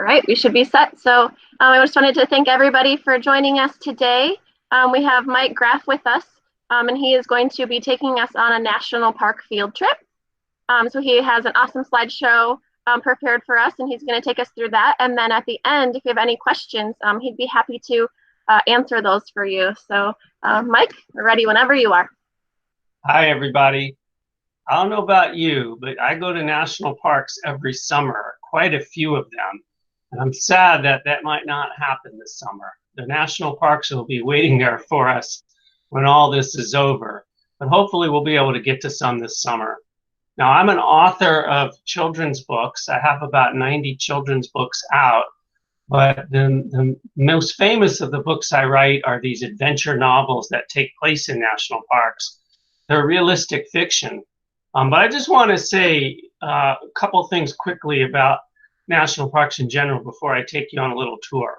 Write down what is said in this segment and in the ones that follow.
right, we should be set. So I just wanted to thank everybody for joining us today. We have Mike Graf with us, and he is going to be taking us on a national park field trip. So he has an awesome slideshow prepared for us, and he's going to take us through that. And then at the end, if you have any questions, he'd be happy to answer those for you. So Mike, we're ready whenever you are. Hi, everybody. I don't know about you, but I go to national parks every summer, quite a few of them. And I'm sad that that might not happen this summer. The national parks will be waiting there for us when all this is over. But hopefully we'll be able to get to some this summer. Now, I'm an author of children's books. I have about 90 children's books out. But the most famous of the books I write are these adventure novels that take place in national parks. They're realistic fiction. But I just want to say a couple things quickly about national parks in general before I take you on a little tour.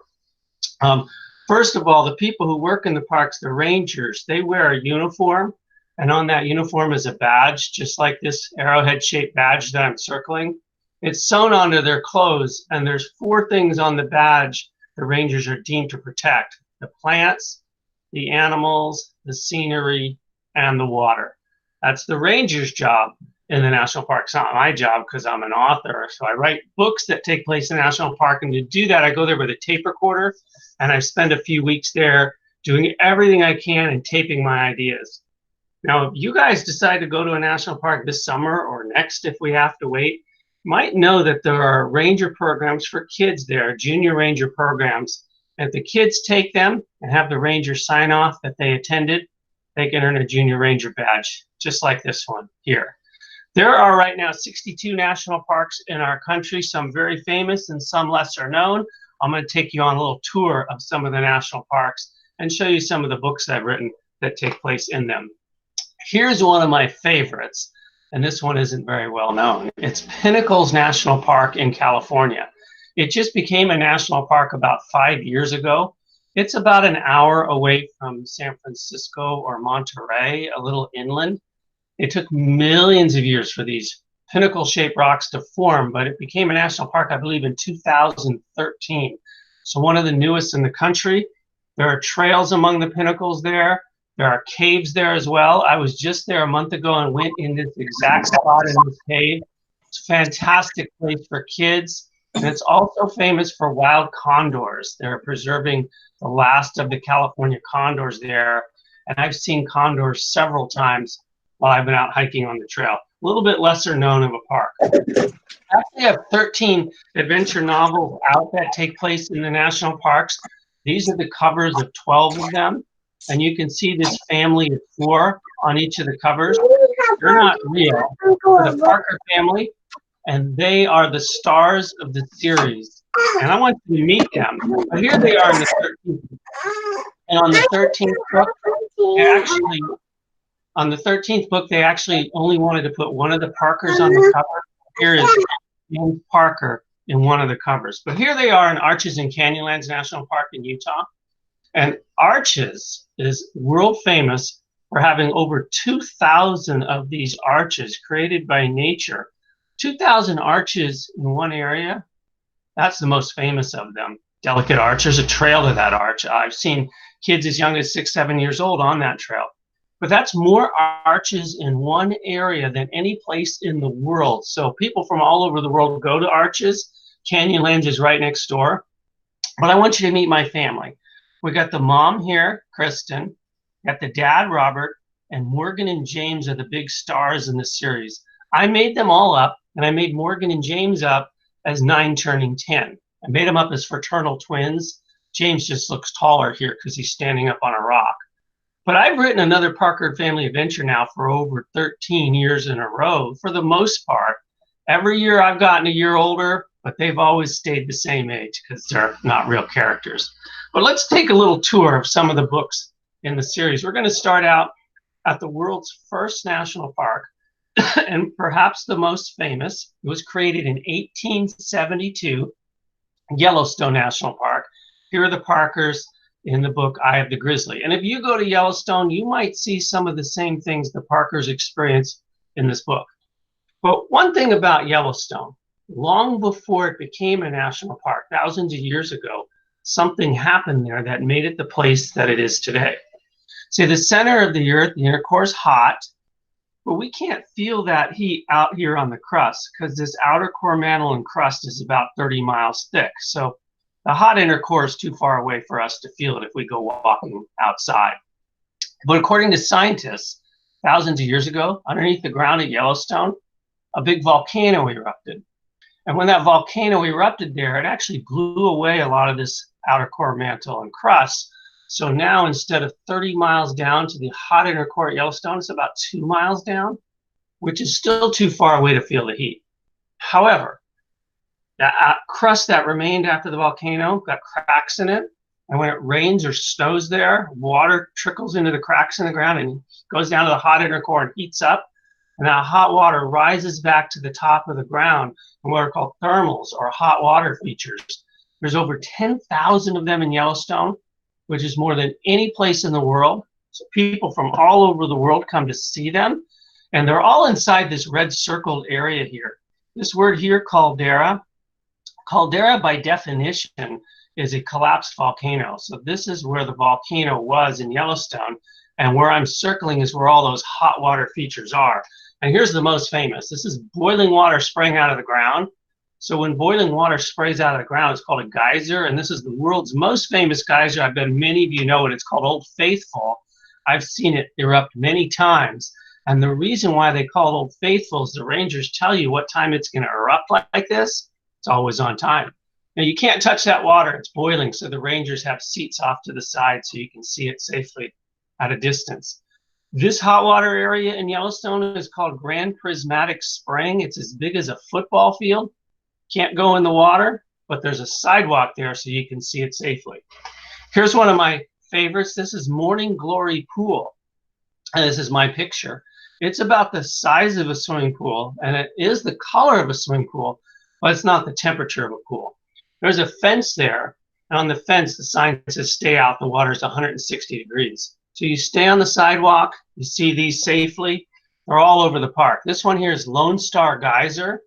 First of all, the people who work in the parks, the rangers, they wear a uniform, and on that uniform is a badge, just like this arrowhead-shaped badge that I'm circling. It's sewn onto their clothes, and there's 4 things on the badge the rangers are deemed to protect: the plants, the animals, the scenery, and the water. That's the ranger's job in the national park. It's not my job because I'm an author. So I write books that take place in the national park. And to do that, I go there with a tape recorder. And I spend a few weeks there doing everything I can and taping my ideas. Now, if you guys decide to go to a national park this summer or next, if we have to wait, you might know that there are ranger programs for kids there, junior ranger programs. And if the kids take them and have the ranger sign off that they attended, they can earn a junior ranger badge, just like this one here. There are right now 62 national parks in our country, some very famous and some lesser known. I'm going to take you on a little tour of some of the national parks and show you some of the books I've written that take place in them. Here's one of my favorites, and this one isn't very well known. It's Pinnacles National Park in California. It just became a national park about 5 years ago. It's about an hour away from San Francisco or Monterey, a little inland. It took millions of years for these pinnacle-shaped rocks to form, but it became a national park, I believe, in 2013. So one of the newest in the country. There are trails among the pinnacles there. There are caves there as well. I was just there a month ago and went in this exact spot in this cave. It's a fantastic place for kids. And it's also famous for wild condors. They're preserving the last of the California condors there. And I've seen condors several times while I've been out hiking on the trail. A little bit lesser known of a park. I actually have 13 adventure novels out that take place in the national parks. These are the covers of 12 of them. And you can see this family of 4 on each of the covers. They're not real. They're the Parker family, and they are the stars of the series. And I want you to meet them. But here they are in the 13th. And on the 13th book, they actually only wanted to put one of the Parkers on the cover. Here is James Parker in one of the covers. But here they are in Arches and Canyonlands National Park in Utah. And Arches is world famous for having over 2,000 of these arches created by nature. 2,000 arches in one area, that's the most famous of them. Delicate Arch, there's a trail to that arch. I've seen kids as young as 6, 7 years old on that trail. But that's more arches in one area than any place in the world. So people from all over the world go to Arches. Canyonlands is right next door. But I want you to meet my family. We got the mom here, Kristen, got the dad, Robert, and Morgan and James are the big stars in the series. I made them all up, and I made Morgan and James up as 9 turning 10. I made them up as fraternal twins. James just looks taller here because he's standing up on a rock. But I've written another Parker family adventure now for over 13 years in a row, for the most part. Every year I've gotten a year older, but they've always stayed the same age because they're not real characters. But let's take a little tour of some of the books in the series. We're going to start out at the world's first national park, and perhaps the most famous. It was created in 1872, Yellowstone National Park. Here are the Parkers in the book Eye of the Grizzly. And if you go to Yellowstone, you might see some of the same things the Parkers experience in this book. But one thing about Yellowstone, long before it became a national park, thousands of years ago, something happened there that made it the place that it is today. See, the center of the Earth, the inner core is hot, but we can't feel that heat out here on the crust because this outer core mantle and crust is about 30 miles thick. So the hot inner core is too far away for us to feel it if we go walking outside. But according to scientists, thousands of years ago, underneath the ground at Yellowstone, a big volcano erupted. And when that volcano erupted there, it actually blew away a lot of this outer core mantle and crust. So now instead of 30 miles down to the hot inner core at Yellowstone, it's about 2 miles down, which is still too far away to feel the heat. However, that crust that remained after the volcano got cracks in it. And when it rains or snows there, water trickles into the cracks in the ground and goes down to the hot inner core and heats up. And that hot water rises back to the top of the ground in what are called thermals or hot water features. There's over 10,000 of them in Yellowstone, which is more than any place in the world. So people from all over the world come to see them. And they're all inside this red circled area here. This word here, caldera. Caldera by definition is a collapsed volcano. So this is where the volcano was in Yellowstone. And where I'm circling is where all those hot water features are. And here's the most famous. This is boiling water spraying out of the ground. So when boiling water sprays out of the ground, it's called a geyser. And this is the world's most famous geyser. I bet many of you know it. It's called Old Faithful. I've seen it erupt many times. And the reason why they call it Old Faithful is the rangers tell you what time it's going to erupt like this. It's always on time. Now, you can't touch that water. It's boiling. So the rangers have seats off to the side so you can see it safely at a distance. This hot water area in Yellowstone is called Grand Prismatic Spring. It's as big as a football field. Can't go in the water, but there's a sidewalk there so you can see it safely. Here's one of my favorites. This is Morning Glory Pool. And this is my picture. It's about the size of a swimming pool, and it is the color of a swimming pool, but it's not the temperature of a pool. There's a fence there, and on the fence, the sign says, "Stay out, the water's 160 degrees." So you stay on the sidewalk, you see these safely. They're all over the park. This one here is Lone Star Geyser.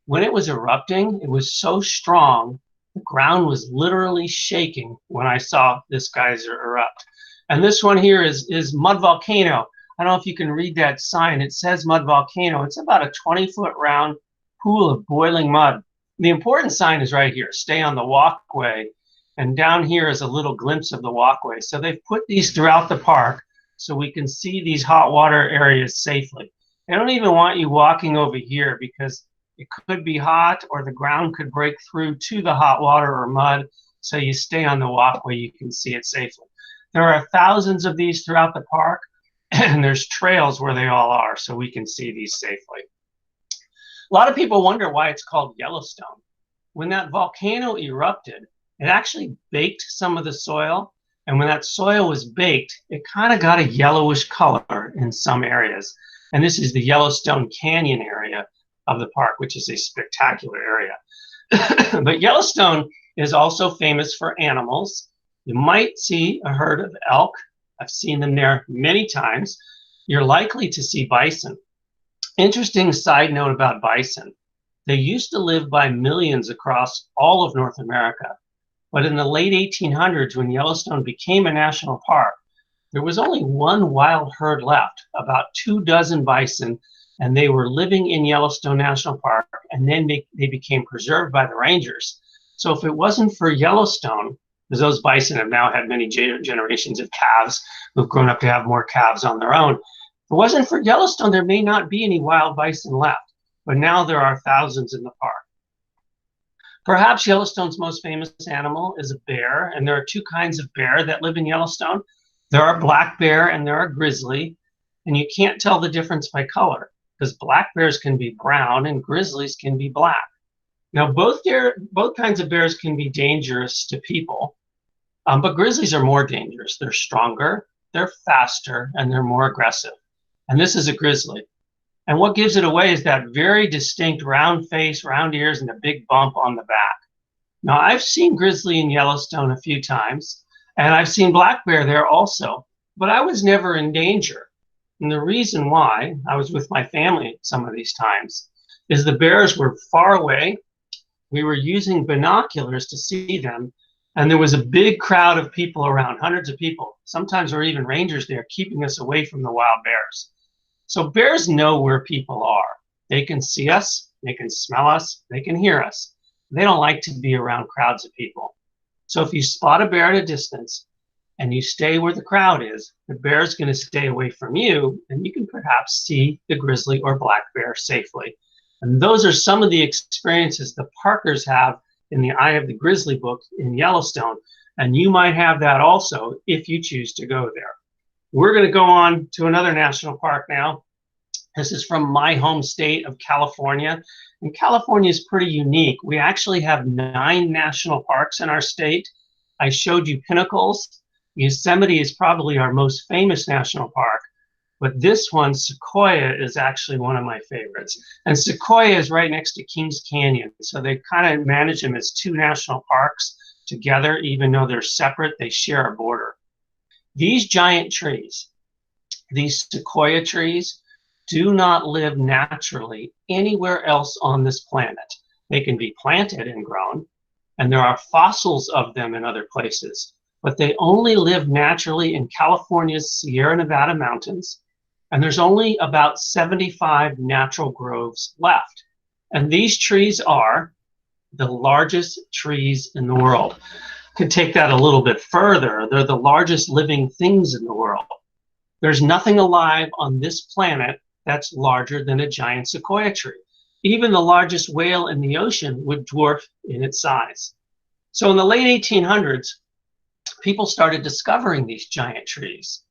When it was erupting, it was so strong, the ground was literally shaking when I saw this geyser erupt. And this one here is Mud Volcano. I don't know if you can read that sign. It says Mud Volcano. It's about a 20-foot round pool of boiling mud. The important sign is right here, "Stay on the walkway." And down here is a little glimpse of the walkway. So they've put these throughout the park so we can see these hot water areas safely. They don't even want you walking over here because it could be hot or the ground could break through to the hot water or mud. So you stay on the walkway, you can see it safely. There are thousands of these throughout the park, and there's trails where they all are so we can see these safely. A lot of people wonder why it's called Yellowstone. When that volcano erupted, it actually baked some of the soil. And when that soil was baked, it kind of got a yellowish color in some areas. And this is the Yellowstone Canyon area of the park, which is a spectacular area. But Yellowstone is also famous for animals. You might see a herd of elk. I've seen them there many times. You're likely to see bison. Interesting side note about bison. They used to live by millions across all of North America. But in the late 1800s, when Yellowstone became a national park, there was only one wild herd left, about 24 bison, and they were living in Yellowstone National Park, and then they became preserved by the rangers. So if it wasn't for Yellowstone, because those bison have now had many generations of calves who've grown up to have more calves on their own, if it wasn't for Yellowstone, there may not be any wild bison left, but now there are thousands in the park. Perhaps Yellowstone's most famous animal is a bear, and there are two kinds of bear that live in Yellowstone. There are black bear and there are grizzly, and you can't tell the difference by color because black bears can be brown and grizzlies can be black. Now, both kinds of bears can be dangerous to people, but grizzlies are more dangerous. They're stronger, they're faster, and they're more aggressive. And this is a grizzly. And what gives it away is that very distinct round face, round ears, and a big bump on the back. Now, I've seen grizzly in Yellowstone a few times, and I've seen black bear there also, but I was never in danger. And the reason why, I was with my family some of these times. is the bears were far away. We were using binoculars to see them, and there was a big crowd of people around, hundreds of people. Sometimes there were even rangers there keeping us away from the wild bears. So bears know where people are. They can see us, they can smell us, they can hear us. They don't like to be around crowds of people. So if you spot a bear at a distance and you stay where the crowd is, the bear is going to stay away from you, and you can perhaps see the grizzly or black bear safely. And those are some of the experiences the parkers have in the Eye of the Grizzly book in Yellowstone. And you might have that also if you choose to go there. We're going to go on to another national park now. This is from my home state of California. And California is pretty unique. We actually have 9 national parks in our state. I showed you Pinnacles. Yosemite is probably our most famous national park. But this one, Sequoia, is actually one of my favorites. And Sequoia is right next to Kings Canyon. So they kind of manage them as 2 national parks together, even though they're separate, they share a border. These giant trees, these Sequoia trees, do not live naturally anywhere else on this planet. They can be planted and grown, and there are fossils of them in other places, but they only live naturally in California's Sierra Nevada mountains. And there's only about 75 natural groves left. And these trees are the largest trees in the world. Could take that a little bit further. They're the largest living things in the world. There's nothing alive on this planet that's larger than a giant sequoia tree. Even the largest whale in the ocean would dwarf in its size. So in the late 1800s, people started discovering these giant trees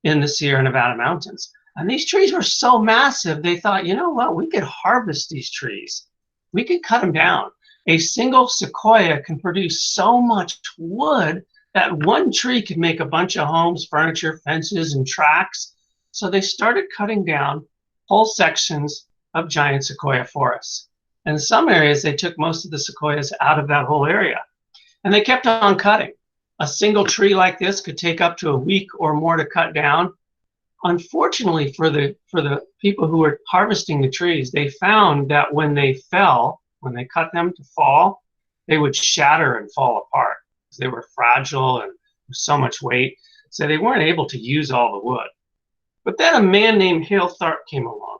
in the Sierra Nevada mountains. And these trees were so massive, they thought, you know what, we could harvest these trees. We could cut them down. A single sequoia can produce so much wood that one tree could make a bunch of homes, furniture, fences, and tracks. So they started cutting down whole sections of giant sequoia forests. And in some areas, they took most of the sequoias out of that whole area. And they kept on cutting. A single tree like this could take up to a week or more to cut down. Unfortunately for the people who were harvesting the trees, they found that when they fell, when they cut them to fall, they would shatter and fall apart because they were fragile and so much weight. So they weren't able to use all the wood. But then a man named Hale Tharp came along.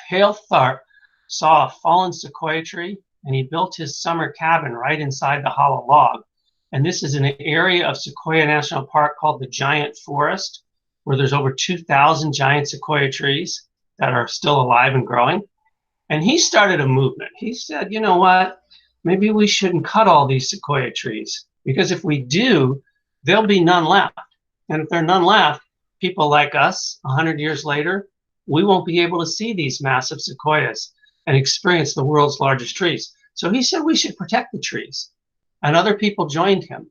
Hale Tharp saw a fallen sequoia tree, and he built his summer cabin right inside the hollow log. And this is an area of Sequoia National Park called the Giant Forest, where there's over 2,000 giant sequoia trees that are still alive and growing. And he started a movement. He said, you know what, maybe we shouldn't cut all these sequoia trees, because if we do, there'll be none left. And if there are none left, people like us, 100 years later, we won't be able to see these massive sequoias and experience the world's largest trees. So he said we should protect the trees. And other people joined him.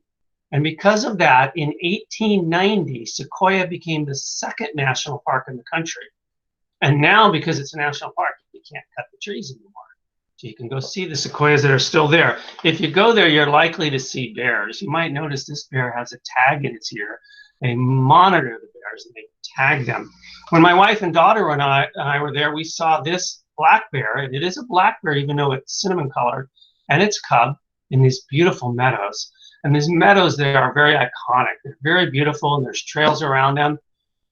And because of that, in 1890, Sequoia became the second national park in the country. And now, because it's a national park, you can't cut the trees anymore. So you can go see the sequoias that are still there. If you go there, you're likely to see bears. You might notice this bear has a tag in its ear. They monitor the bears and they tag them. When my wife and daughter and I were there, we saw this black bear, and it is a black bear, even though it's cinnamon colored, and its cub in these beautiful meadows. And these meadows, they are very iconic. They're very beautiful, and there's trails around them.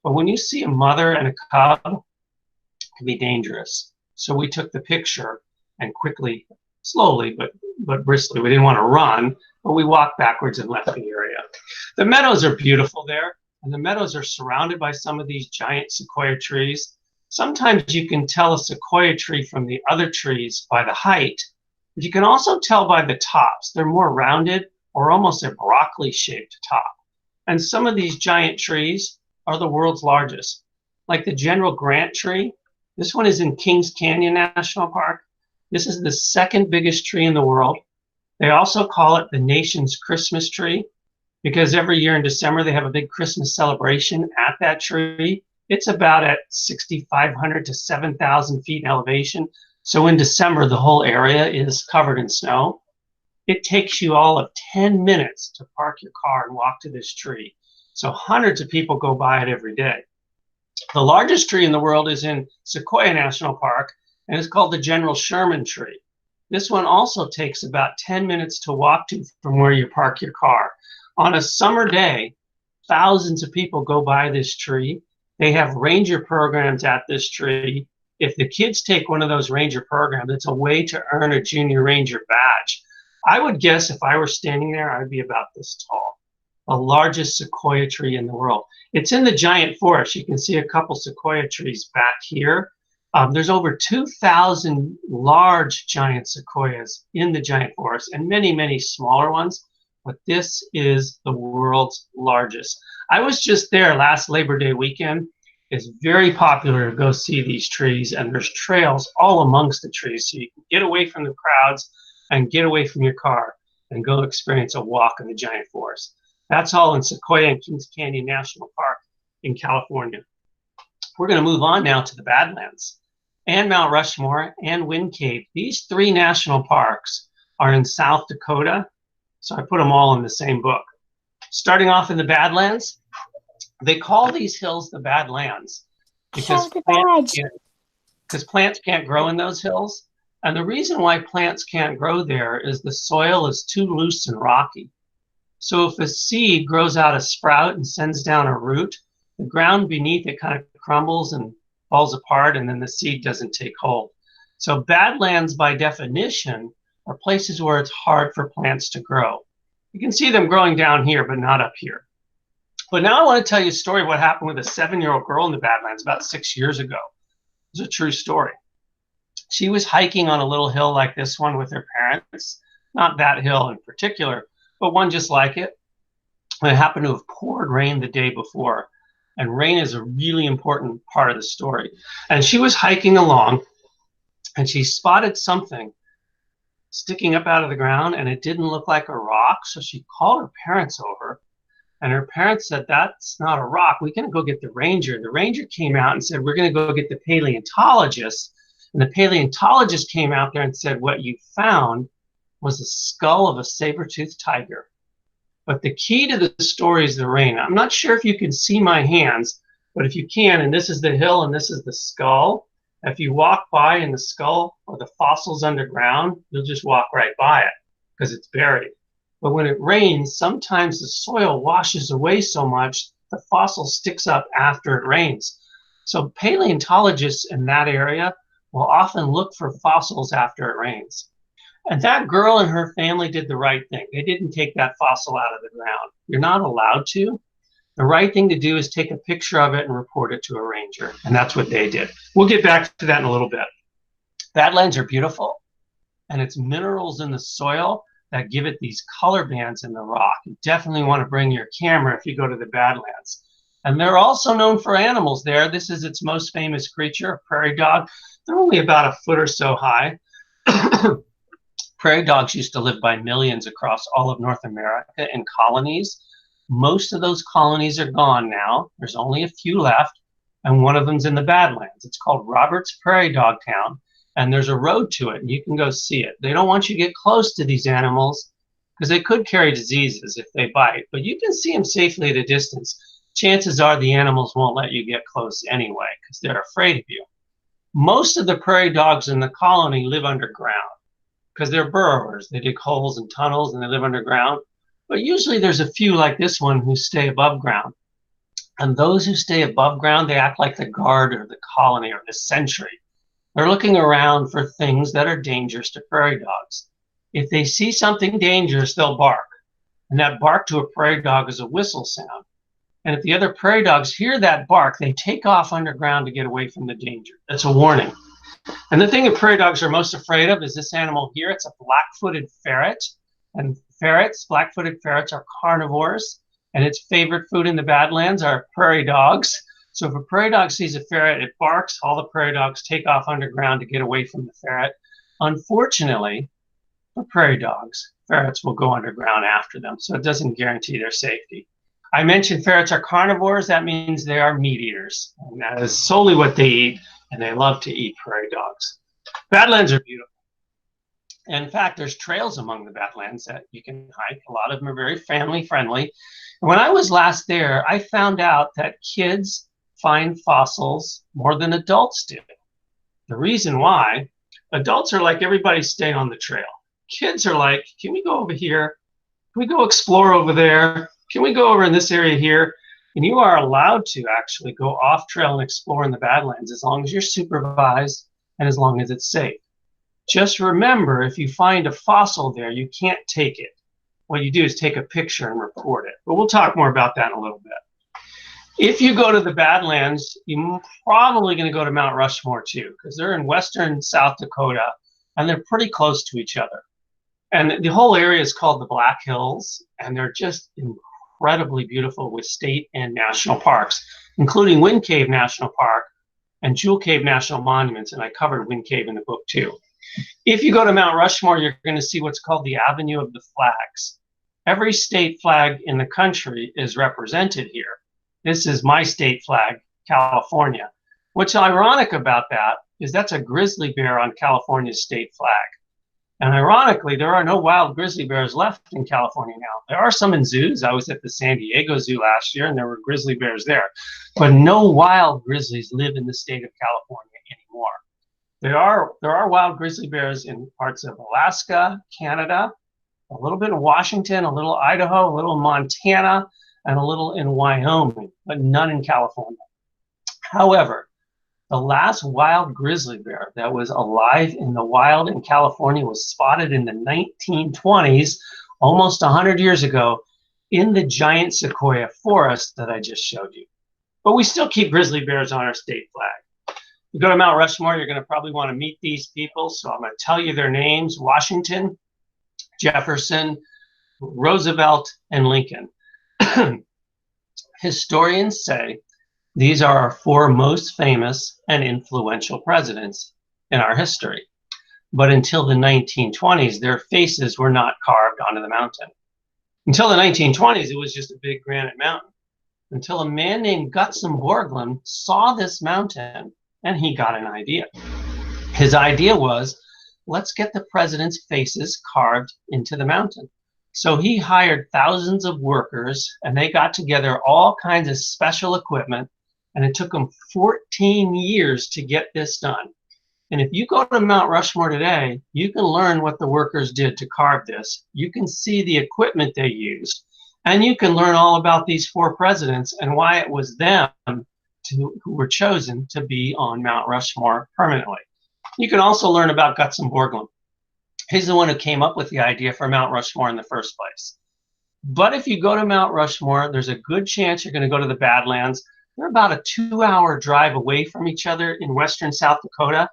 But when you see a mother and a cub, it can be dangerous. So we took the picture and quickly, slowly, but briskly, we didn't want to run, but we walked backwards and left the area. The meadows are beautiful there, and the meadows are surrounded by some of these giant sequoia trees. Sometimes you can tell a sequoia tree from the other trees by the height, but you can also tell by the tops. They're more rounded, or almost a broccoli-shaped top. And some of these giant trees are the world's largest. Like the General Grant tree, this one is in Kings Canyon National Park. This is the second biggest tree in the world. They also call it the nation's Christmas tree, because every year in December they have a big Christmas celebration at that tree. It's about at 6,500 to 7,000 feet in elevation. So in December, the whole area is covered in snow. It takes you all of 10 minutes to park your car and walk to this tree. So hundreds of people go by it every day. The largest tree in the world is in Sequoia National Park, and it's called the General Sherman tree. This one also takes about 10 minutes to walk to from where you park your car. On a summer day, thousands of people go by this tree. They have ranger programs at this tree. If the kids take one of those ranger programs, it's a way to earn a junior ranger badge. I would guess if I were standing there, I'd be about this tall. The largest sequoia tree in the world. It's in the giant forest. You can see a couple sequoia trees back here. There's over 2,000 large giant sequoias in the giant forest and many, many smaller ones, but this is the world's largest. I was just there last Labor Day weekend. It's very popular to go see these trees, and there's trails all amongst the trees, so you can get away from the crowds and get away from your car and go experience a walk in the giant forest. That's all in Sequoia and Kings Canyon National Park in California. We're going to move on now to the Badlands and Mount Rushmore and Wind Cave. These three national parks are in South Dakota, so I put them all in the same book. Starting off in the Badlands, they call these hills the Badlands because plants can't grow in those hills. And the reason why plants can't grow there is the soil is too loose and rocky. So if a seed grows out a sprout and sends down a root, the ground beneath it kind of crumbles and falls apart, and then the seed doesn't take hold. So Badlands, by definition, are places where it's hard for plants to grow. You can see them growing down here, but not up here. But now I want to tell you a story of what happened with a 7-year-old girl in the Badlands about 6 years ago. It's a true story. She was hiking on a little hill like this one with her parents, not that hill in particular, but one just like it. And it happened to have poured rain the day before. And rain is a really important part of the story. And she was hiking along, and she spotted something sticking up out of the ground, and it didn't look like a rock. So she called her parents over, and her parents said, "That's not a rock. We're going to go get the ranger." The ranger came out and said, "We're going to go get the paleontologist." And the paleontologist came out there and said, "What you found was the skull of a saber-toothed tiger." But the key to the story is the rain. I'm not sure if you can see my hands, but if you can, and this is the hill and this is the skull, if you walk by and the skull or the fossil's underground, you'll just walk right by it because it's buried. But when it rains, sometimes the soil washes away so much, the fossil sticks up after it rains. So paleontologists in that area will often look for fossils after it rains. And that girl and her family did the right thing. They didn't take that fossil out of the ground. You're not allowed to. The right thing to do is take a picture of it and report it to a ranger. And that's what they did. We'll get back to that in a little bit. Badlands are beautiful, and it's minerals in the soil that give it these color bands in the rock. You definitely want to bring your camera if you go to the Badlands. And they're also known for animals there. This is its most famous creature, a prairie dog. They're only about a foot or so high. Prairie dogs used to live by millions across all of North America in colonies. Most of those colonies are gone now. There's only a few left, and one of them's in the Badlands. It's called Roberts Prairie Dog Town, and there's a road to it, and you can go see it. They don't want you to get close to these animals because they could carry diseases if they bite, but you can see them safely at a distance. Chances are the animals won't let you get close anyway because they're afraid of you. Most of the prairie dogs in the colony live underground because they're burrowers. They dig holes and tunnels and they live underground. But usually there's a few like this one who stay above ground. And those who stay above ground, they act like the guard or the colony or the sentry. They're looking around for things that are dangerous to prairie dogs. If they see something dangerous, they'll bark. And that bark to a prairie dog is a whistle sound. And if the other prairie dogs hear that bark, they take off underground to get away from the danger. That's a warning. And the thing that prairie dogs are most afraid of is this animal here. It's a black-footed ferret. And ferrets, black-footed ferrets, are carnivores. And its favorite food in the Badlands are prairie dogs. So if a prairie dog sees a ferret, it barks. All the prairie dogs take off underground to get away from the ferret. Unfortunately, for prairie dogs, ferrets will go underground after them. So it doesn't guarantee their safety. I mentioned ferrets are carnivores. That means they are meat eaters. And that is solely what they eat. And they love to eat prairie dogs. Badlands are beautiful. And in fact, there's trails among the Badlands that you can hike. A lot of them are very family friendly. And when I was last there, I found out that kids find fossils more than adults do. The reason why, adults are like, everybody stay on the trail. Kids are like, can we go over here? Can we go explore over there? Can we go over in this area here? And you are allowed to actually go off trail and explore in the Badlands as long as you're supervised and as long as it's safe. Just remember, if you find a fossil there, you can't take it. What you do is take a picture and report it. But we'll talk more about that in a little bit. If you go to the Badlands, you're probably going to go to Mount Rushmore too, because they're in western South Dakota and they're pretty close to each other. And the whole area is called the Black Hills, and they're just incredibly beautiful with state and national parks, including Wind Cave National Park and Jewel Cave National Monuments, and I covered Wind Cave in the book too. If you go to Mount Rushmore, you're going to see what's called the Avenue of the Flags. Every state flag in the country is represented here. This is my state flag, California. What's ironic about that is that's a grizzly bear on California's state flag. And ironically, there are no wild grizzly bears left in California now. There are some in zoos. I was at the San Diego Zoo last year, and there were grizzly bears there. But no wild grizzlies live in the state of California anymore. There are wild grizzly bears in parts of Alaska, Canada, a little bit in Washington, a little Idaho, a little Montana, and a little in Wyoming, but none in California. However, the last wild grizzly bear that was alive in the wild in California was spotted in the 1920s, almost 100 years ago, in the giant Sequoia forest that I just showed you. But we still keep grizzly bears on our state flag. You go to Mount Rushmore, you're going to probably want to meet these people, so I'm going to tell you their names: Washington, Jefferson, Roosevelt, and Lincoln. Historians say these are our four most famous and influential presidents in our history. But until the 1920s, their faces were not carved onto the mountain. Until the 1920s, it was just a big granite mountain. Until a man named Gutzon Borglum saw this mountain and he got an idea. His idea was, let's get the president's faces carved into the mountain. So he hired thousands of workers, and they got together all kinds of special equipment, and it took them 14 years to get this done. And if you go to Mount Rushmore today, you can learn what the workers did to carve this. You can see the equipment they used, and you can learn all about these four presidents and why it was them who were chosen to be on Mount Rushmore permanently. You can also learn about Gutzon Borglum. He's the one who came up with the idea for Mount Rushmore in the first place. But if you go to Mount Rushmore, there's a good chance you're going to go to the Badlands. They're about a 2-hour drive away from each other in western South Dakota.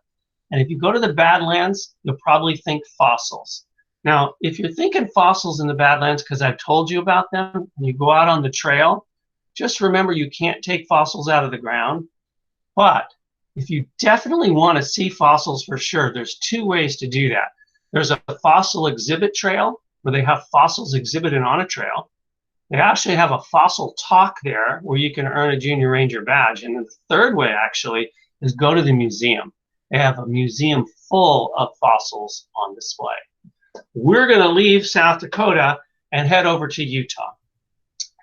And if you go to the Badlands, you'll probably think fossils. Now, if you're thinking fossils in the Badlands because I've told you about them, and you go out on the trail, just remember you can't take fossils out of the ground. But if you definitely want to see fossils for sure, there's two ways to do that. There's a fossil exhibit trail where they have fossils exhibited on a trail. They actually have a fossil talk there where you can earn a junior ranger badge. And the third way actually is go to the museum. They have a museum full of fossils on display. We're going to leave South Dakota and head over to Utah.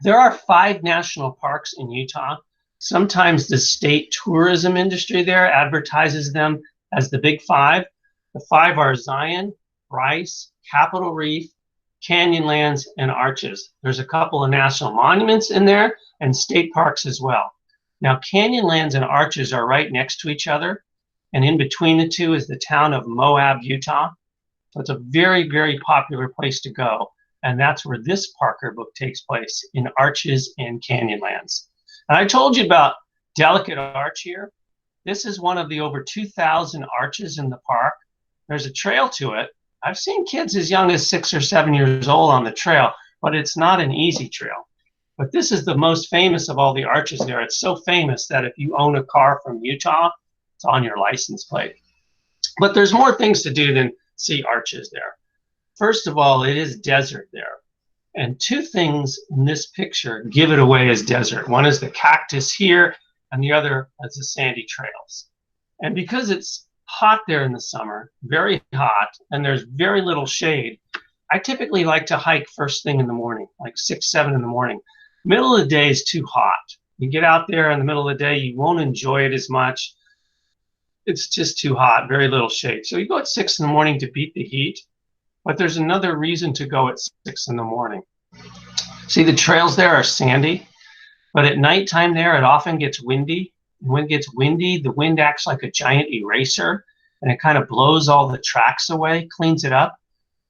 There are 5 national parks in Utah. Sometimes the state tourism industry there advertises them as the Big 5. The 5 are Zion, Bryce, Capitol Reef, Canyonlands, and Arches. There's a couple of national monuments in there and state parks as well. Now, Canyonlands and Arches are right next to each other, and in between the two is the town of Moab, Utah. So it's a very, very popular place to go, and that's where this Parker book takes place, in Arches and Canyonlands. And I told you about Delicate Arch here. This is one of the over 2,000 arches in the park. There's a trail to it. I've seen kids as young as 6 or 7 years old on the trail, but it's not an easy trail. But this is the most famous of all the arches there. It's so famous that if you own a car from Utah, it's on your license plate. But there's more things to do than see arches there. First of all, it is desert there. And 2 things in this picture give it away as desert. One is the cactus here, and the other is the sandy trails. And because it's hot there in the summer, very hot, and there's very little shade, I typically like to hike first thing in the morning, like 6, 7 in the morning. Middle of the day is too hot. You get out there in the middle of the day, you won't enjoy it as much. it's just too hot, very little shade. So you go at 6 in the morning to beat the heat, but there's another reason to go at 6 in the morning. See, the trails there are sandy, but at nighttime there, it often gets windy. When it gets windy, the wind acts like a giant eraser, and it kind of blows all the tracks away, cleans it up.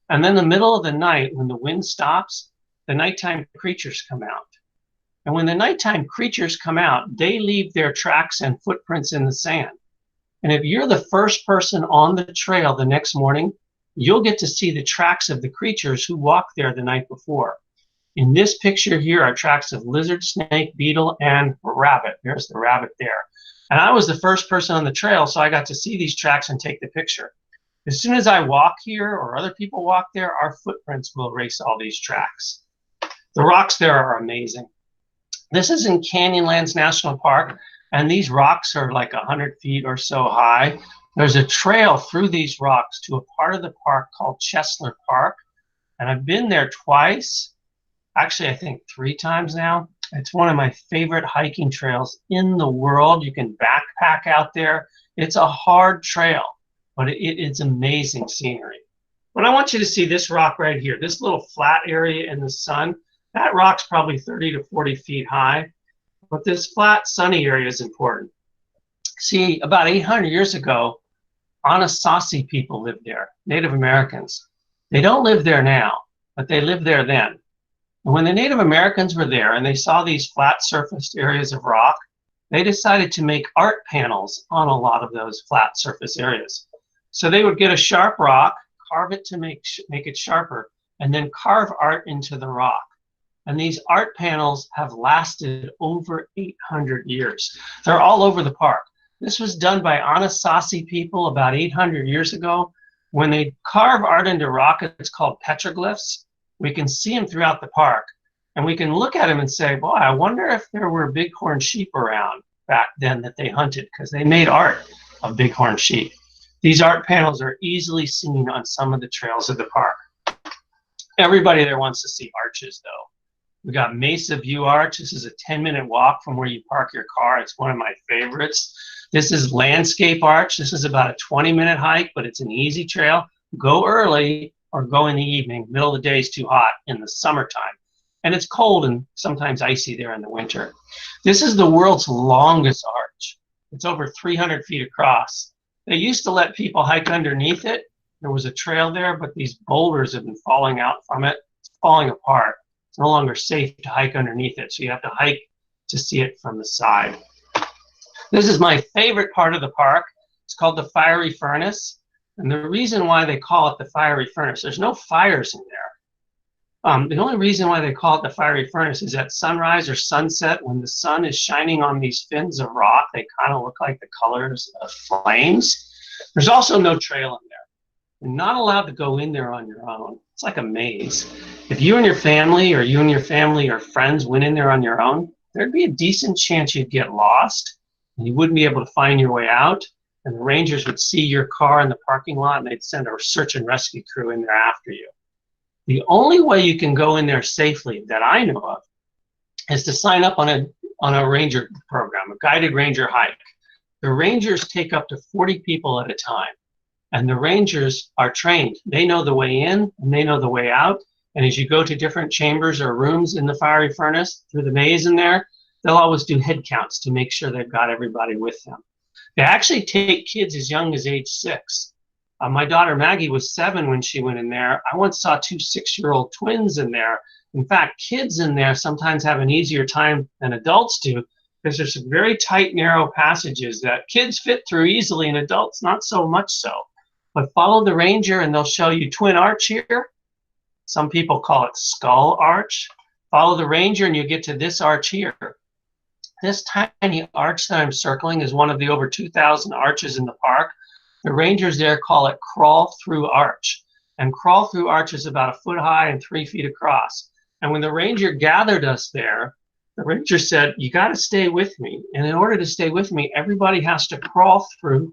And then in the middle of the night, when the wind stops, the nighttime creatures come out. And when the nighttime creatures come out, they leave their tracks and footprints in the sand. And if you're the first person on the trail the next morning, you'll get to see the tracks of the creatures who walked there the night before. In this picture here are tracks of lizard, snake, beetle, and rabbit. There's the rabbit there. And I was the first person on the trail, so I got to see these tracks and take the picture. As soon as I walk here or other people walk there, our footprints will erase all these tracks. The rocks there are amazing. This is in Canyonlands National Park, and these rocks are like 100 feet or so high. There's a trail through these rocks to a part of the park called Chesler Park, and I've been there twice. Actually, I think 3 times now. It's one of my favorite hiking trails in the world. You can backpack out there. It's a hard trail, but it's amazing scenery. But I want you to see this rock right here, this little flat area in the sun. That rock's probably 30 to 40 feet high, but this flat sunny area is important. See, about 800 years ago, Anasazi people lived there, Native Americans. They don't live there now, but they lived there then. And when the Native Americans were there and they saw these flat surfaced areas of rock, they decided to make art panels on a lot of those flat surface areas. So they would get a sharp rock, carve it to make it sharper, and then carve art into the rock. And these art panels have lasted over 800 years. They're all over the park. This was done by Anasazi people about 800 years ago. When they carve art into rock, it's called petroglyphs. We can see them throughout the park, and we can look at them and say, boy, I wonder if there were bighorn sheep around back then that they hunted, because they made art of bighorn sheep. These art panels are easily seen on some of the trails of the park. Everybody there wants to see arches, though. We got Mesa View Arch. This is a 10-minute walk from where you park your car. It's one of my favorites. This is Landscape Arch. This is about a 20-minute hike, but it's an easy trail. Go early or go in the evening. Middle of the day is too hot in the summertime. And it's cold and sometimes icy there in the winter. This is the world's longest arch. It's over 300 feet across. They used to let people hike underneath it. There was a trail there, but these boulders have been falling out from it. It's falling apart. It's no longer safe to hike underneath it, so you have to hike to see it from the side. This is my favorite part of the park. It's called the Fiery Furnace. And the reason why they call it the Fiery Furnace, there's no fires in there. The only reason why they call it the Fiery Furnace is at sunrise or sunset, when the sun is shining on these fins of rock, they kind of look like the colors of flames. There's also no trail in there. You're not allowed to go in there on your own. It's like a maze. If you and your family or friends went in there on your own, there'd be a decent chance you'd get lost and you wouldn't be able to find your way out. And the rangers would see your car in the parking lot and they'd send a search and rescue crew in there after you. The only way you can go in there safely that I know of is to sign up on a ranger program, a guided ranger hike. The rangers take up to 40 people at a time. And the rangers are trained. They know the way in and they know the way out. And as you go to different chambers or rooms in the Fiery Furnace, through the maze in there, they'll always do head counts to make sure they've got everybody with them. They actually take kids as young as age 6. My daughter Maggie was 7 when she went in there. I once saw 2 6-year-old twins in there. In fact, kids in there sometimes have an easier time than adults do, because there's some very tight, narrow passages that kids fit through easily and adults not so much so. But follow the ranger and they'll show you Twin Arch here. Some people call it Skull Arch. Follow the ranger and you get to this arch here. This tiny arch that I'm circling is one of the over 2,000 arches in the park. The rangers there call it Crawl Through Arch. And Crawl Through Arch is about 1 foot high and 3 feet across. And when the ranger gathered us there, the ranger said, you got to stay with me. And in order to stay with me, everybody has to crawl through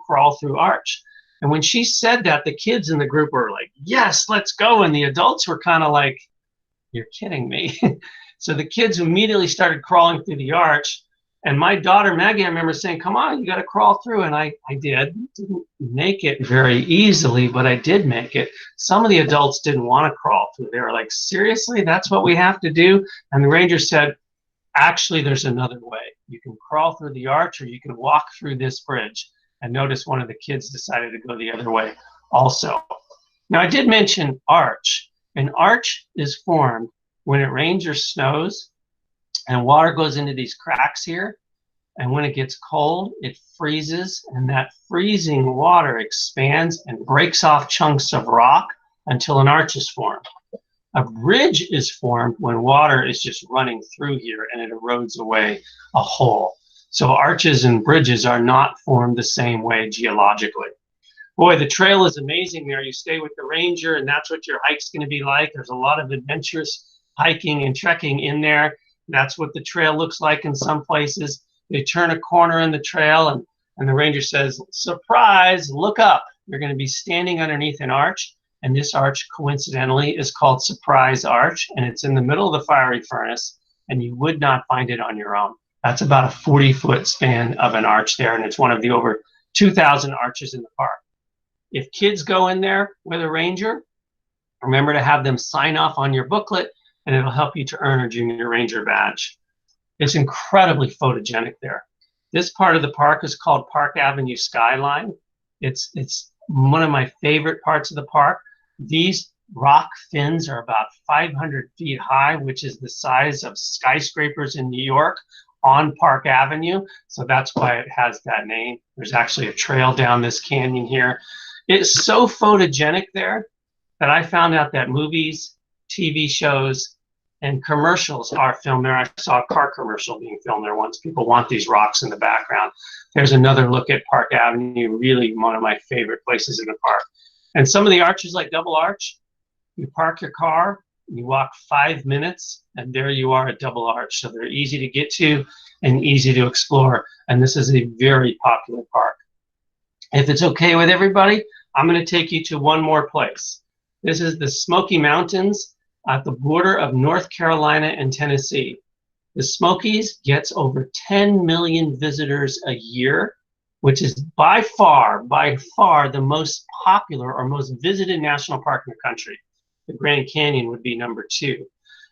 Arch. And when she said that, the kids in the group were like, yes, let's go. And the adults were kind of like, you're kidding me. So the kids immediately started crawling through the arch. And my daughter Maggie, I remember saying, "Come on, you got to crawl through." And I did. Didn't make it very easily, but I did make it. Some of the adults didn't want to crawl through. They were like, "Seriously, that's what we have to do?" And the ranger said, "Actually, there's another way. You can crawl through the arch, or you can walk through this bridge." And notice one of the kids decided to go the other way also. Now, I did mention arch. An arch is formed when it rains or snows and water goes into these cracks here. And when it gets cold, it freezes, and that freezing water expands and breaks off chunks of rock until an arch is formed. A bridge is formed when water is just running through here and it erodes away a hole. So arches and bridges are not formed the same way geologically. Boy, the trail is amazing there. You stay with the ranger, and that's what your hike's going to be like. There's a lot of adventurous hiking and trekking in there. That's what the trail looks like in some places. They turn a corner in the trail, and the ranger says, "Surprise, look up." You're going to be standing underneath an arch, and this arch, coincidentally, is called Surprise Arch, and it's in the middle of the fiery furnace, and you would not find it on your own. That's about a 40-foot span of an arch there, and it's one of the over 2,000 arches in the park. If kids go in there with a ranger, remember to have them sign off on your booklet, and it'll help you to earn a junior ranger badge. It's incredibly photogenic there. This part of the park is called Park Avenue Skyline. It's one of my favorite parts of the park. These rock fins are about 500 feet high, which is the size of skyscrapers in New York on Park Avenue. So that's why it has that name. There's actually a trail down this canyon here. It's so photogenic there that I found out that movies, TV shows, and commercials are filmed there. I saw a car commercial being filmed there once. People want these rocks in the background. There's another look at Park Avenue, really one of my favorite places in the park. And some of the arches, like Double Arch, you park your car, you walk 5 minutes, and there you are at Double Arch. So they're easy to get to and easy to explore. And this is a very popular park. If it's okay with everybody, I'm going to take you to one more place. This is the Smoky Mountains at the border of North Carolina and Tennessee. The Smokies gets over 10 million visitors a year, which is by far the most popular or most visited national park in the country. The Grand Canyon would be number 2,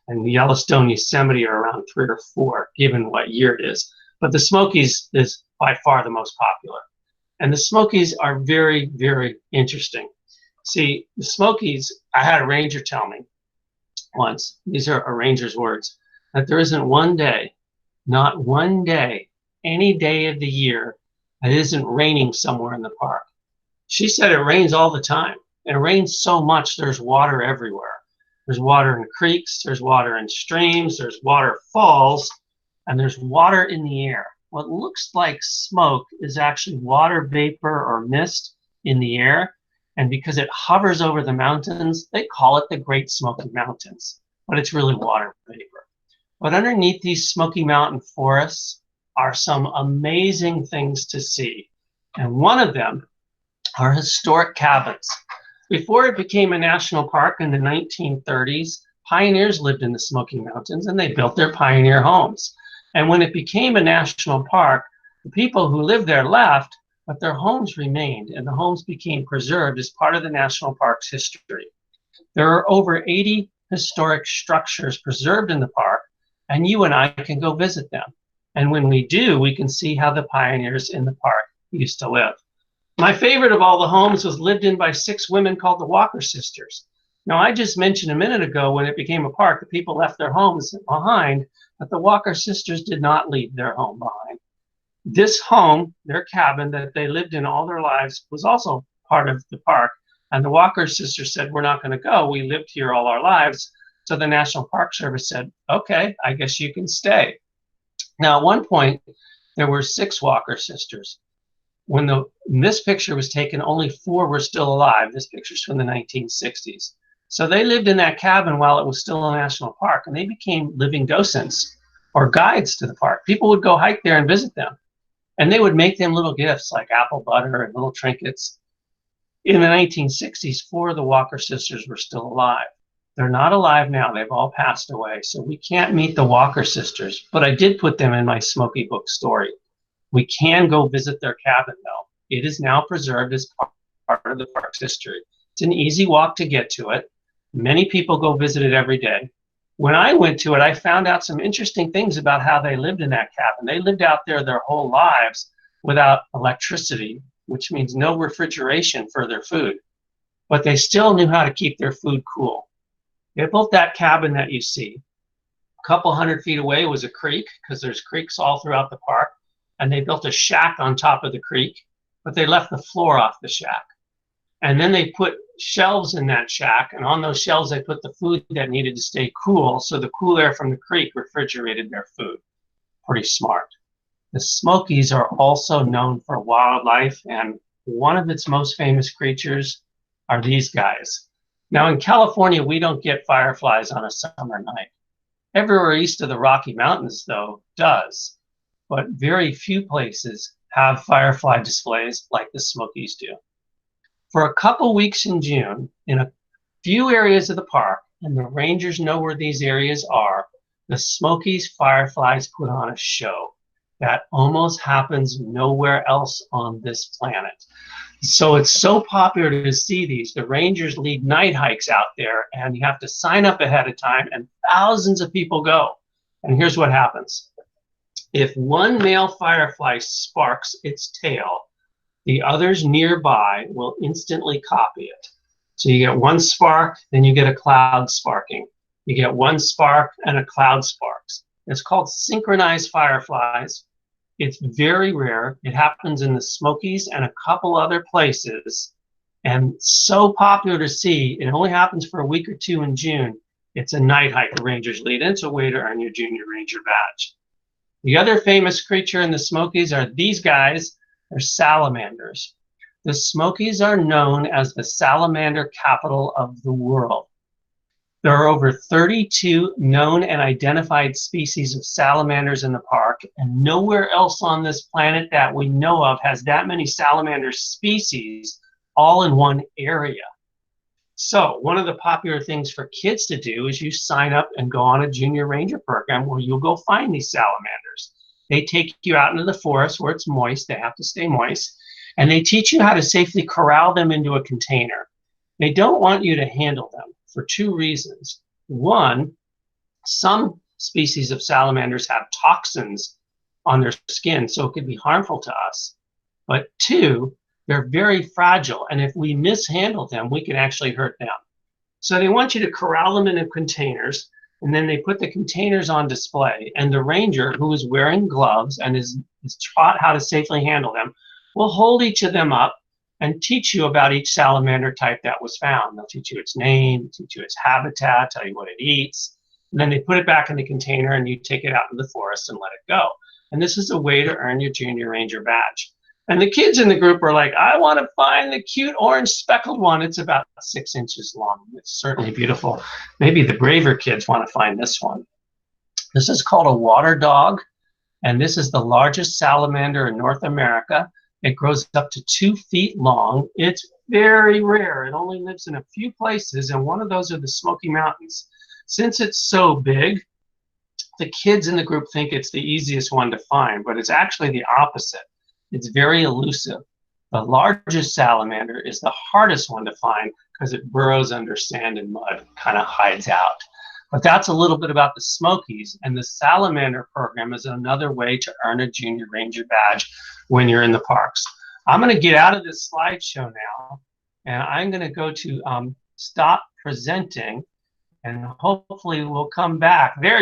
and the Yellowstone, Yosemite are around 3 or 4, given what year it is. But the Smokies is by far the most popular. And the Smokies are very, very interesting. See, the Smokies, I had a ranger tell me once, these are a ranger's words, that there isn't one day, not one day, any day of the year that isn't raining somewhere in the park. She said it rains all the time. It rains so much, there's water everywhere. There's water in creeks, there's water in streams, there's waterfalls, and there's water in the air. What looks like smoke is actually water vapor or mist in the air. And because it hovers over the mountains, they call it the Great Smoky Mountains, but it's really water vapor. But underneath these Smoky Mountain forests are some amazing things to see. And one of them are historic cabins. Before it became a national park in the 1930s, pioneers lived in the Smoky Mountains and they built their pioneer homes. And when it became a national park, the people who lived there left, but their homes remained, and the homes became preserved as part of the national park's history. There are over 80 historic structures preserved in the park, and you and I can go visit them. And when we do, we can see how the pioneers in the park used to live. My favorite of all the homes was lived in by 6 women called the Walker Sisters. Now, I just mentioned a minute ago when it became a park, the people left their homes behind, but the Walker Sisters did not leave their home behind. This home, their cabin that they lived in all their lives, was also part of the park. And the Walker Sisters said, "We're not going to go. We lived here all our lives." So the National Park Service said, "Okay, I guess you can stay." Now, at one point, there were 6 Walker Sisters. When this picture was taken, only 4 were still alive. This picture's from the 1960s. So they lived in that cabin while it was still a national park, and they became living docents or guides to the park. People would go hike there and visit them, and they would make them little gifts like apple butter and little trinkets. In the 1960s, 4 of the Walker Sisters were still alive. They're not alive now. They've all passed away. So we can't meet the Walker sisters, but I did put them in my Smoky book story. We can go visit their cabin, though. It is now preserved as part of the park's history. It's an easy walk to get to it. Many people go visit it every day. When I went to it, I found out some interesting things about how they lived in that cabin. They lived out there their whole lives without electricity, which means no refrigeration for their food. But they still knew how to keep their food cool. They built that cabin that you see. A couple 100 feet away was a creek, because there's creeks all throughout the park. And they built a shack on top of the creek, but they left the floor off the shack. And then they put shelves in that shack, and on those shelves they put the food that needed to stay cool, so the cool air from the creek refrigerated their food. Pretty smart. The Smokies are also known for wildlife, and one of its most famous creatures are these guys. Now in California, we don't get fireflies on a summer night. Everywhere east of the Rocky Mountains, though, does. But very few places have firefly displays like the Smokies do. For a couple weeks in June, in a few areas of the park, and the rangers know where these areas are, the Smokies fireflies put on a show that almost happens nowhere else on this planet. So it's so popular to see these. The rangers lead night hikes out there, and you have to sign up ahead of time, and thousands of people go. And here's what happens. If one male firefly sparks its tail, the others nearby will instantly copy it. So you get one spark, then you get a cloud sparking. You get one spark and a cloud sparks. It's called synchronized fireflies. It's very rare. It happens in the Smokies and a couple other places, and so popular to see. It only happens for a week or two in June. It's a night hike the rangers lead, and it's a way to earn your junior ranger badge. The other famous creature in the Smokies are these guys. They're salamanders. The Smokies are known as the salamander capital of the world. There are over 32 known and identified species of salamanders in the park, and nowhere else on this planet that we know of has that many salamander species all in one area. So one of the popular things for kids to do is you sign up and go on a junior ranger program where you'll go find these salamanders. They take you out into the forest where it's moist. They have to stay moist. And they teach you how to safely corral them into a container. They don't want you to handle them for two reasons. One, some species of salamanders have toxins on their skin, so it could be harmful to us. But two, they're very fragile, and if we mishandle them, we can actually hurt them. So they want you to corral them into containers, and then they put the containers on display, and the ranger, who is wearing gloves and is taught how to safely handle them, will hold each of them up and teach you about each salamander type that was found. They'll teach you its name, teach you its habitat, tell you what it eats, and then they put it back in the container and you take it out in the forest and let it go. And this is a way to earn your junior ranger badge. And the kids in the group are like, I want to find the cute orange speckled one. It's about 6 inches long. It's certainly beautiful. Maybe the braver kids want to find this one. This is called a water dog, and this is the largest salamander in North America. It grows up to 2 feet long. It's very rare. It only lives in a few places, and one of those are the Smoky Mountains. Since it's so big, the kids in the group think it's the easiest one to find, but it's actually the opposite. It's very elusive. The largest salamander is the hardest one to find because it burrows under sand and mud, kind of hides out. But that's a little bit about the Smokies, and the salamander program is another way to earn a junior ranger badge when you're in the parks. I'm going to get out of this slideshow now, and I'm going to go to stop presenting, and hopefully we'll come back. There